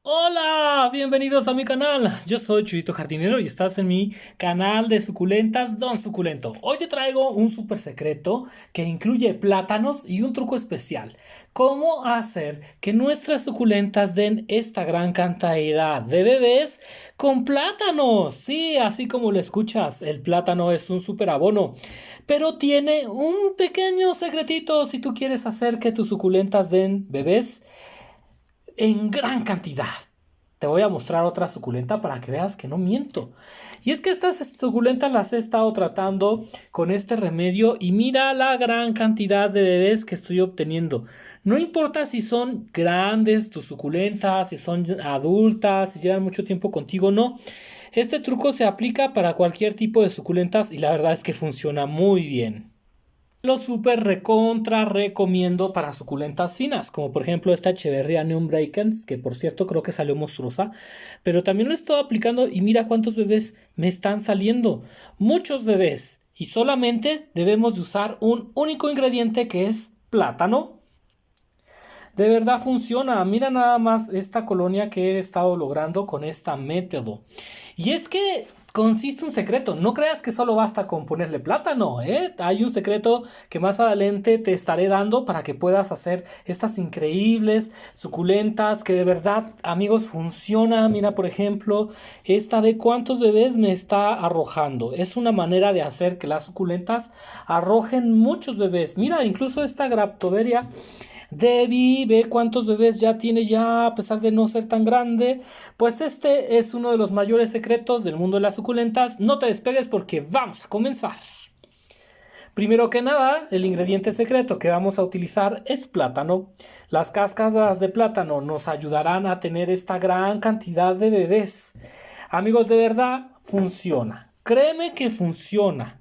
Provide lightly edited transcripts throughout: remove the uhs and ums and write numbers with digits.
Hola, bienvenidos a mi canal. Yo soy Chuyito Jardinero y estás en mi canal de suculentas Don Suculento. Hoy te traigo un súper secreto que incluye plátanos y un truco especial. ¿Cómo hacer que nuestras suculentas den esta gran cantidad de bebés con plátanos? Sí, así como lo escuchas, el plátano es un súper abono, pero tiene un pequeño secretito si tú quieres hacer que tus suculentas den bebés en gran cantidad. Te voy a mostrar otra suculenta para que veas que no miento. Y es que estas suculentas las he estado tratando con este remedio y mira la gran cantidad de bebés que estoy obteniendo. No importa si son grandes tus suculentas, si son adultas, si llevan mucho tiempo contigo o no. Este truco se aplica para cualquier tipo de suculentas y la verdad es que funciona muy bien. Lo súper recontra recomiendo para suculentas finas, como por ejemplo esta Echeverria Neon Breakens, que por cierto creo que salió monstruosa, pero también lo he estado aplicando y mira cuántos bebés me están saliendo. Muchos bebés. Y solamente debemos de usar un único ingrediente que es plátano. De verdad funciona. Mira nada más esta colonia que he estado logrando con este método. Y es que consiste un secreto. No creas que solo basta con ponerle plátano, ¿eh? Hay un secreto que más adelante te estaré dando para que puedas hacer estas increíbles suculentas que de verdad, amigos, funciona. Mira, por ejemplo, esta de cuántos bebés me está arrojando. Es una manera de hacer que las suculentas arrojen muchos bebés. Mira, incluso esta Graptoveria Debbie, ve cuántos bebés ya tiene ya, a pesar de no ser tan grande. Pues este es uno de los mayores secretos del mundo de las suculentas. No te despegues porque vamos a comenzar. Primero que nada, el ingrediente secreto que vamos a utilizar es plátano. Las cáscaras de plátano nos ayudarán a tener esta gran cantidad de bebés. Amigos, de verdad, funciona. Créeme que funciona.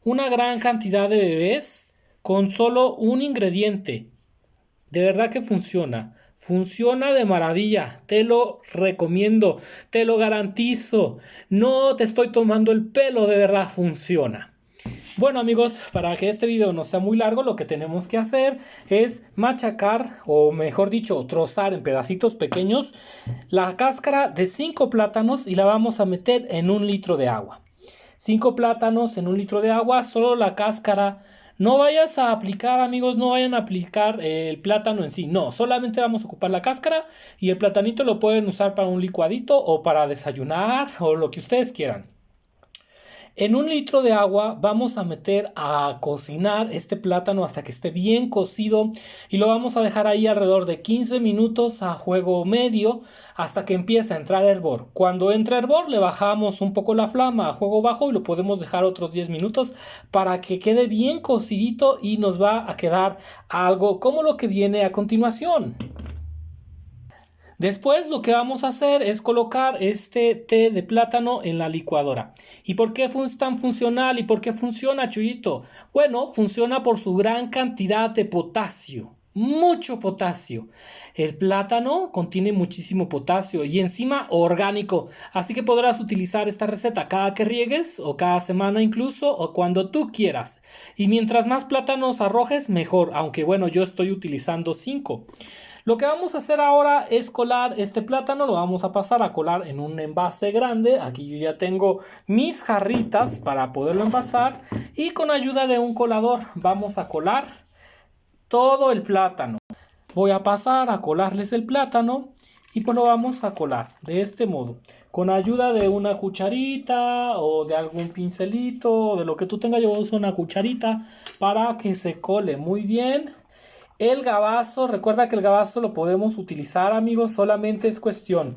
Una gran cantidad de bebés con solo un ingrediente. De verdad que funciona. Funciona de maravilla. Te lo recomiendo. Te lo garantizo. No te estoy tomando el pelo. De verdad funciona. Bueno amigos, para que este video no sea muy largo, lo que tenemos que hacer es machacar, o mejor dicho, trozar en pedacitos pequeños la cáscara de 5 plátanos y la vamos a meter en 1 litro de agua. 5 plátanos en 1 litro de agua, solo la cáscara. No vayas a aplicar, amigos, no vayan a aplicar el plátano en sí. No, solamente vamos a ocupar la cáscara y el platanito lo pueden usar para un licuadito o para desayunar o lo que ustedes quieran. En 1 litro de agua vamos a meter a cocinar este plátano hasta que esté bien cocido y lo vamos a dejar ahí alrededor de 15 minutos a fuego medio hasta que empiece a entrar hervor. Cuando entre hervor le bajamos un poco la flama a fuego bajo y lo podemos dejar otros 10 minutos para que quede bien cocidito y nos va a quedar algo como lo que viene a continuación. Después lo que vamos a hacer es colocar este té de plátano en la licuadora. ¿Y por qué es tan funcional y por qué funciona, Chuyito? Bueno, funciona por su gran cantidad de potasio. Mucho potasio. El plátano contiene muchísimo potasio y encima orgánico. Así que podrás utilizar esta receta cada que riegues o cada semana incluso o cuando tú quieras. Y mientras más plátanos arrojes, mejor. Aunque bueno, yo estoy utilizando 5. Lo que vamos a hacer ahora es colar este plátano, lo vamos a pasar a colar en un envase grande. Aquí yo ya tengo mis jarritas para poderlo envasar y con ayuda de un colador vamos a colar todo el plátano. Voy a pasar a colarles el plátano y pues lo vamos a colar de este modo. Con ayuda de una cucharita o de algún pincelito o de lo que tú tengas, yo uso una cucharita para que se cole muy bien. El gabazo, recuerda que el gabazo lo podemos utilizar, amigos, solamente es cuestión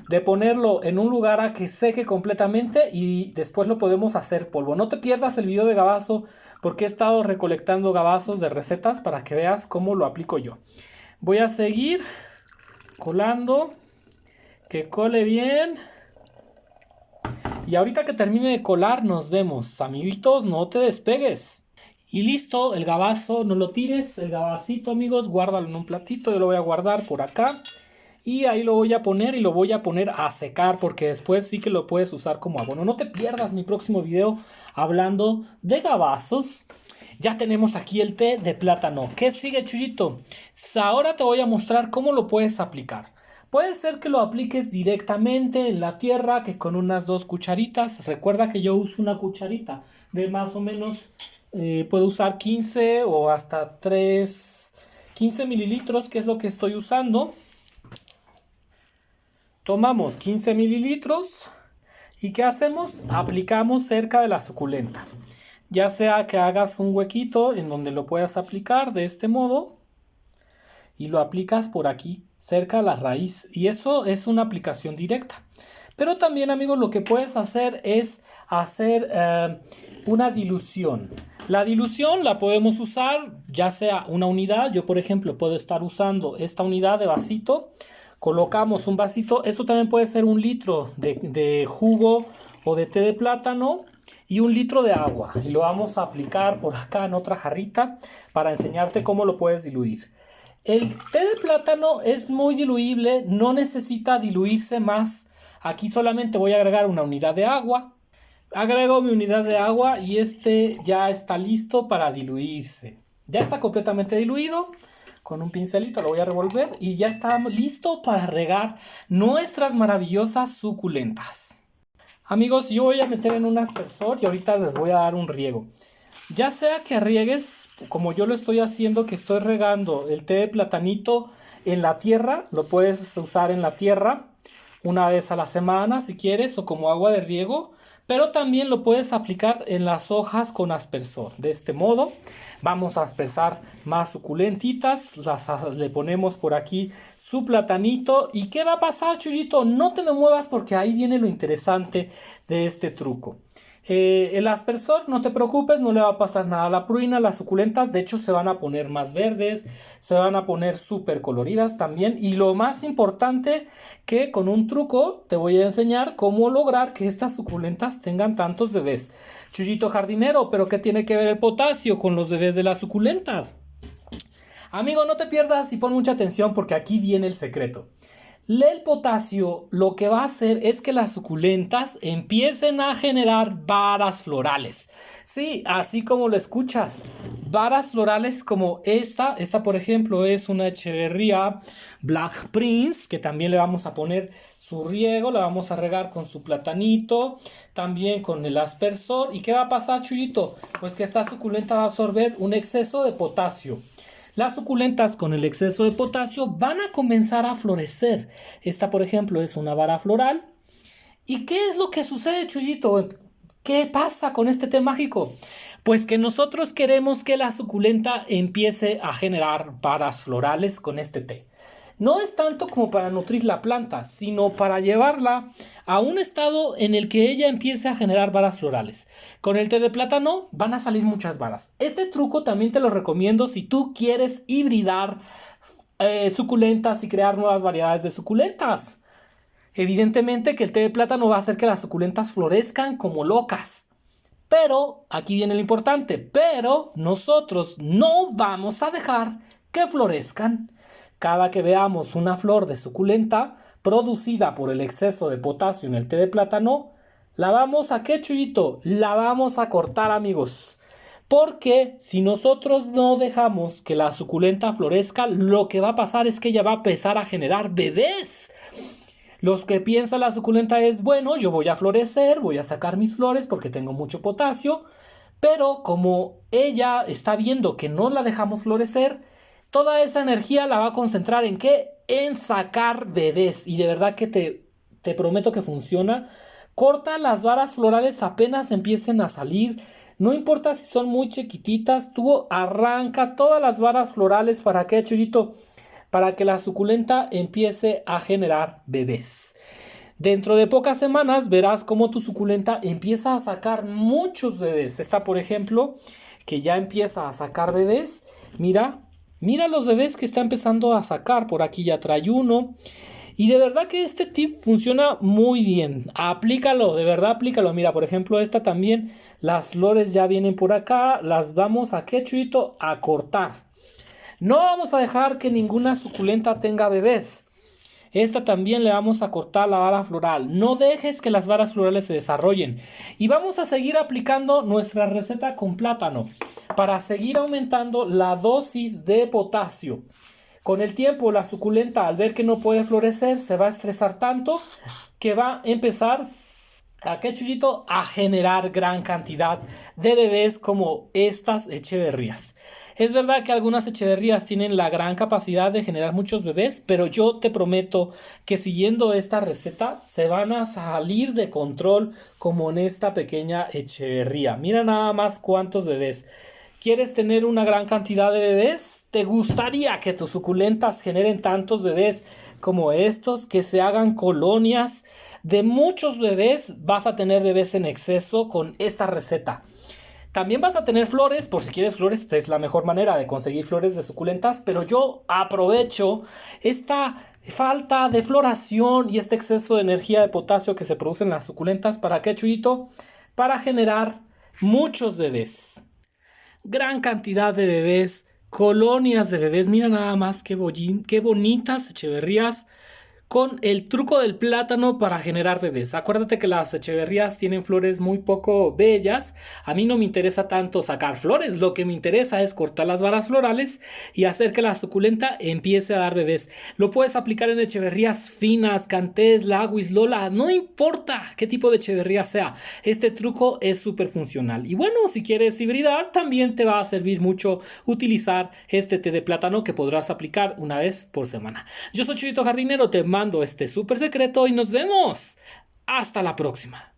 de ponerlo en un lugar a que seque completamente y después lo podemos hacer polvo. No te pierdas el video de gabazo porque he estado recolectando gabazos de recetas para que veas cómo lo aplico yo. Voy a seguir colando, que cole bien. Y ahorita que termine de colar nos vemos, amiguitos, no te despegues. Y listo, el gabazo, no lo tires, el gabacito, amigos, guárdalo en un platito, yo lo voy a guardar por acá. Y ahí lo voy a poner y lo voy a poner a secar porque después sí que lo puedes usar como abono. No te pierdas mi próximo video hablando de gabazos. Ya tenemos aquí el té de plátano. ¿Qué sigue, Chuyito? Ahora te voy a mostrar cómo lo puedes aplicar. Puede ser que lo apliques directamente en la tierra, que con unas 2 cucharitas. Recuerda que yo uso una cucharita de más o menos, puedo usar 15 o hasta 15 mililitros, que es lo que estoy usando. Tomamos 15 mililitros y ¿qué hacemos? Aplicamos cerca de la suculenta. Ya sea que hagas un huequito en donde lo puedas aplicar de este modo y lo aplicas por aquí, cerca a la raíz. Y eso es una aplicación directa. Pero también, amigos, lo que puedes hacer es hacer una dilución. La dilución la podemos usar ya sea una unidad. Yo, por ejemplo, puedo estar usando esta unidad de vasito. Colocamos un vasito. Esto también puede ser 1 litro de jugo o de té de plátano y 1 litro de agua. Y lo vamos a aplicar por acá en otra jarrita para enseñarte cómo lo puedes diluir. El té de plátano es muy diluible, no necesita diluirse más. Aquí solamente voy a agregar una unidad de agua. Agrego mi unidad de agua y este ya está listo para diluirse. Ya está completamente diluido. Con un pincelito lo voy a revolver y ya está listo para regar nuestras maravillosas suculentas. Amigos, yo voy a meter en un aspersor y ahorita les voy a dar un riego. Ya sea que riegues, como yo lo estoy haciendo, que estoy regando el té de platanito en la tierra, lo puedes usar en la tierra una vez a la semana si quieres, o como agua de riego, pero también lo puedes aplicar en las hojas con aspersor. De este modo vamos a aspersar más suculentitas, le ponemos por aquí su platanito. ¿Y qué va a pasar, Chuyito? No te me muevas porque ahí viene lo interesante de este truco. El aspersor, no te preocupes, no le va a pasar nada a la pruina, las suculentas de hecho se van a poner más verdes, se van a poner súper coloridas también. Y lo más importante, que con un truco te voy a enseñar cómo lograr que estas suculentas tengan tantos bebés. Chuyito jardinero, ¿pero qué tiene que ver el potasio con los bebés de las suculentas? Amigo, no te pierdas y pon mucha atención porque aquí viene el secreto. El potasio lo que va a hacer es que las suculentas empiecen a generar varas florales. Sí, así como lo escuchas. Varas florales como esta. Esta, por ejemplo, es una Echeverría Black Prince, que también le vamos a poner su riego. La vamos a regar con su platanito, también con el aspersor. ¿Y qué va a pasar, Chuyito? Pues que esta suculenta va a absorber un exceso de potasio. Las suculentas con el exceso de potasio van a comenzar a florecer. Esta, por ejemplo, es una vara floral. ¿Y qué es lo que sucede, Chuyito? ¿Qué pasa con este té mágico? Pues que nosotros queremos que la suculenta empiece a generar varas florales con este té. No es tanto como para nutrir la planta, sino para llevarla a un estado en el que ella empiece a generar varas florales. Con el té de plátano van a salir muchas varas. Este truco también te lo recomiendo si tú quieres hibridar suculentas y crear nuevas variedades de suculentas. Evidentemente que el té de plátano va a hacer que las suculentas florezcan como locas. Pero, aquí viene lo importante, pero nosotros no vamos a dejar que florezcan. Cada que veamos una flor de suculenta producida por el exceso de potasio en el té de plátano, la vamos a ¿qué, Chuyito? La vamos a cortar, amigos. Porque si nosotros no dejamos que la suculenta florezca, lo que va a pasar es que ella va a empezar a generar bebés. Los que piensan la suculenta es, bueno, yo voy a florecer, voy a sacar mis flores porque tengo mucho potasio. Pero como ella está viendo que no la dejamos florecer, toda esa energía la va a concentrar ¿en qué? En sacar bebés. Y de verdad que te prometo que funciona. Corta las varas florales apenas empiecen a salir. No importa si son muy chiquititas. Tú arranca todas las varas florales. ¿Para qué, Chuyito? Para que la suculenta empiece a generar bebés. Dentro de pocas semanas verás cómo tu suculenta empieza a sacar muchos bebés. Esta, por ejemplo, que ya empieza a sacar bebés. Mira los bebés que está empezando a sacar. Por aquí ya trae uno. Y de verdad que este tip funciona muy bien. Aplícalo, de verdad aplícalo. Mira, por ejemplo, esta también. Las flores ya vienen por acá. Las vamos a ¿qué, Chuyito? A cortar. No vamos a dejar que ninguna suculenta tenga bebés. Esta también le vamos a cortar la vara floral. No dejes que las varas florales se desarrollen. Y vamos a seguir aplicando nuestra receta con plátano para seguir aumentando la dosis de potasio. Con el tiempo, la suculenta, al ver que no puede florecer, se va a estresar tanto que va a empezar a qué, Chuyito, a generar gran cantidad de bebés como estas echeverrías. Es verdad que algunas echeverrías tienen la gran capacidad de generar muchos bebés, pero yo te prometo que siguiendo esta receta se van a salir de control como en esta pequeña echeverría. Mira nada más cuántos bebés. ¿Quieres tener una gran cantidad de bebés? ¿Te gustaría que tus suculentas generen tantos bebés como estos? Que se hagan colonias de muchos bebés. Vas a tener bebés en exceso con esta receta. También vas a tener flores, por si quieres flores, esta es la mejor manera de conseguir flores de suculentas, pero yo aprovecho esta falta de floración y este exceso de energía de potasio que se produce en las suculentas. ¿Para qué, Chuyito? Para generar muchos bebés. Gran cantidad de bebés, colonias de bebés. Mira nada más qué bonitas echeverrías con el truco del plátano para generar bebés. Acuérdate que las echeverrías tienen flores muy poco bellas. A mí no me interesa tanto sacar flores, lo que me interesa es cortar las varas florales y hacer que la suculenta empiece a dar bebés. Lo puedes aplicar en echeverrías finas, cantés, lagüis, lola, no importa qué tipo de echeverría sea. Este truco es súper funcional. Y bueno, si quieres hibridar, también te va a servir mucho utilizar este té de plátano que podrás aplicar una vez por semana. Yo soy Chuyito Jardinero, te mando este súper secreto y nos vemos. Hasta la próxima.